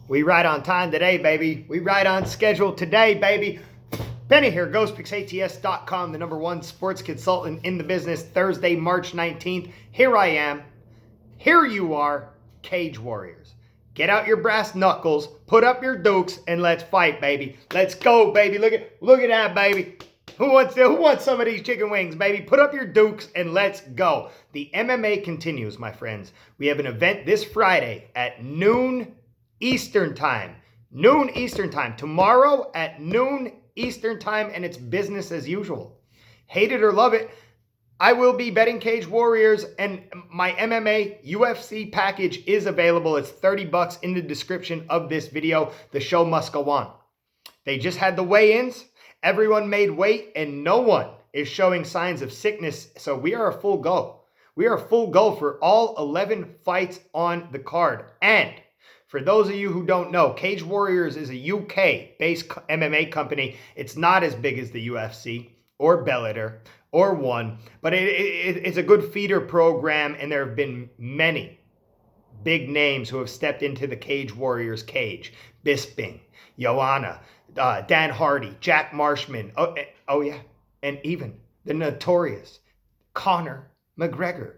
We ride on time today, baby. We ride on schedule today, baby. Benny here, GhostPicksATS.com, the #1 sports consultant in the business. Thursday, March 19th. Here I am. Here you are, Cage Warriors. Get out your brass knuckles, put up your dukes, and let's fight, baby. Let's go, baby. Look at that, baby. Who wants some of these chicken wings, baby? Put up your dukes and let's go. The MMA continues, my friends. We have an event this Friday at noon Eastern time. Noon Eastern time. Tomorrow at noon Eastern time, and it's business as usual. Hate it or love it, I will be betting Cage Warriors, and my MMA UFC package is available. It's $30 in the description of this video. The show must go on. They just had the weigh-ins. Everyone made weight, and no one is showing signs of sickness, so we are a full go. We are a full go for all 11 fights on the card. And for those of you who don't know, Cage Warriors is a UK-based MMA company. It's not as big as the UFC or Bellator or ONE, but it's a good feeder program, and there have been many big names who have stepped into the Cage Warriors cage. Bisping, Joanna, Dan Hardy, Jack Marshman, oh yeah, and even the notorious Conor McGregor.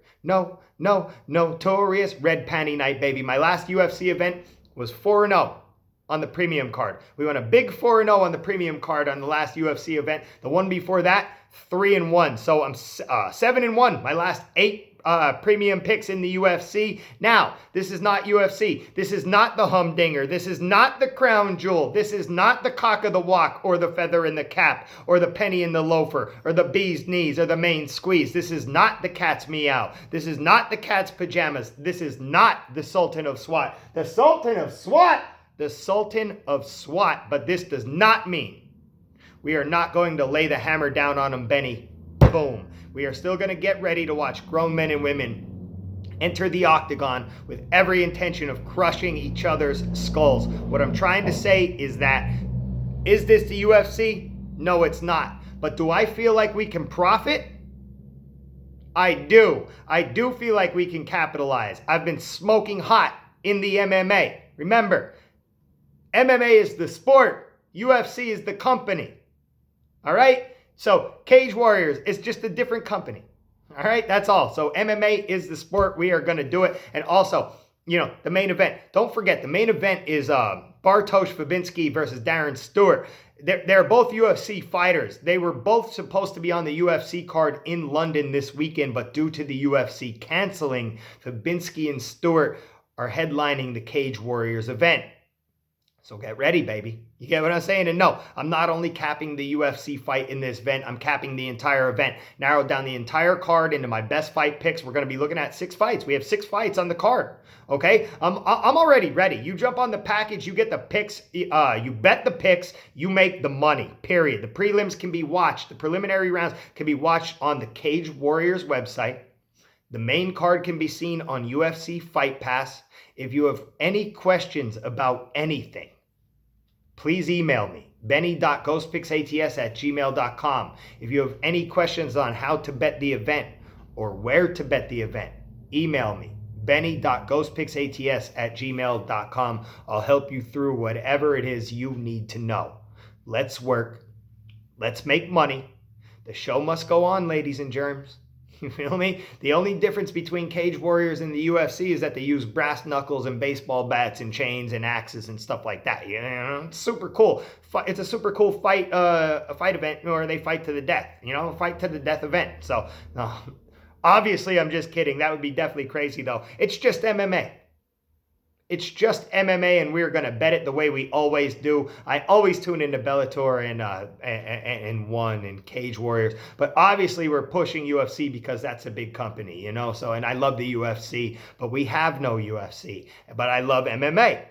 Notorious Red Panty Night, baby. My last UFC event was 4-0 on the premium card. We went a big 4-0 on the premium card on the last UFC event. The one before that, 3-1. So I'm 7-1. My last 8 premium picks in the UFC. Now, this is not UFC. This is not the humdinger. This is not the crown jewel. This is not the cock of the walk or the feather in the cap or the penny in the loafer or the bee's knees or the main squeeze. This is not the cat's meow. This is not the cat's pajamas. This is not the Sultan of SWAT. The Sultan of SWAT. The Sultan of SWAT. But this does not mean we are not going to lay the hammer down on him, Benny. Boom. We are still going to get ready to watch grown men and women enter the octagon with every intention of crushing each other's skulls. What I'm trying to say is that, is this the UFC? No, it's not. But do I feel like we can profit? I do. I do feel like we can capitalize. I've been smoking hot in the MMA. Remember, MMA is the sport. UFC is the company. All right? So Cage Warriors is just a different company. All right? That's all. So MMA is the sport. We are going to do it. And also, the main event. Don't forget, the main event is Bartosz Fabinski versus Darren Stewart. They're both UFC fighters. They were both supposed to be on the UFC card in London this weekend, but due to the UFC canceling, Fabinski and Stewart are headlining the Cage Warriors event. So get ready, baby. You get what I'm saying? And no, I'm not only capping the UFC fight in this event, I'm capping the entire event. Narrowed down the entire card into my best fight picks. We're going to be looking at 6 fights. We have 6 fights on the card. Okay? I'm already ready. You jump on the package, you get the picks, you bet the picks, you make the money, period. The prelims can be watched. The preliminary rounds can be watched on the Cage Warriors website. The main card can be seen on UFC Fight Pass. If you have any questions about anything, please email me, benny.ghostpicksats@gmail.com. If you have any questions on how to bet the event or where to bet the event, email me, benny.ghostpicksats@gmail.com. I'll help you through whatever it is you need to know. Let's work. Let's make money. The show must go on, ladies and germs. You feel me? The only difference between Cage Warriors and the UFC is that they use brass knuckles and baseball bats and chains and axes and stuff like that. It's super cool. It's a super cool fight event where they fight to the death. A fight to the death event. So, no, obviously, I'm just kidding. That would be definitely crazy, though. It's just MMA. It's just MMA, and we're going to bet it the way we always do. I always tune into Bellator and ONE and Cage Warriors. But obviously, we're pushing UFC because that's a big company, So, and I love the UFC, but we have no UFC. But I love MMA,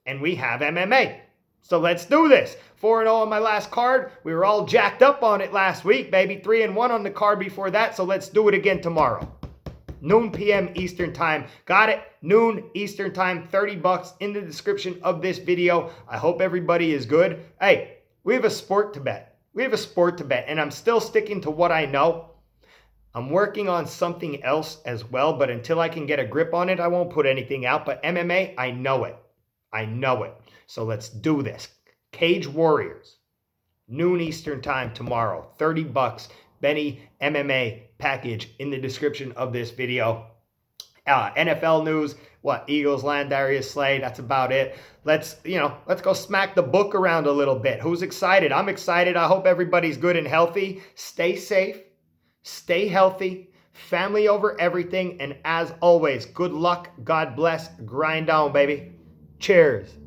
and we have MMA. So let's do this. 4-0 on my last card. We were all jacked up on it last week, baby. 3-1 on the card before that, so let's do it again tomorrow. Noon p.m. Eastern time. Got it? Noon Eastern time. $30 in the description of this video. I hope everybody is good. Hey, we have a sport to bet. And I'm still sticking to what I know. I'm working on something else as well, but until I can get a grip on it, I won't put anything out. But MMA, I know it. I know it. So let's do this. Cage Warriors, noon Eastern time tomorrow. $30. Benny MMA package in the description of this video. NFL news, Eagles land Darius Slay. That's about it. Let's go smack the book around a little bit. Who's excited? I'm excited. I hope everybody's good and healthy. Stay safe. Stay healthy. Family over everything. And as always, good luck. God bless. Grind on, baby. Cheers.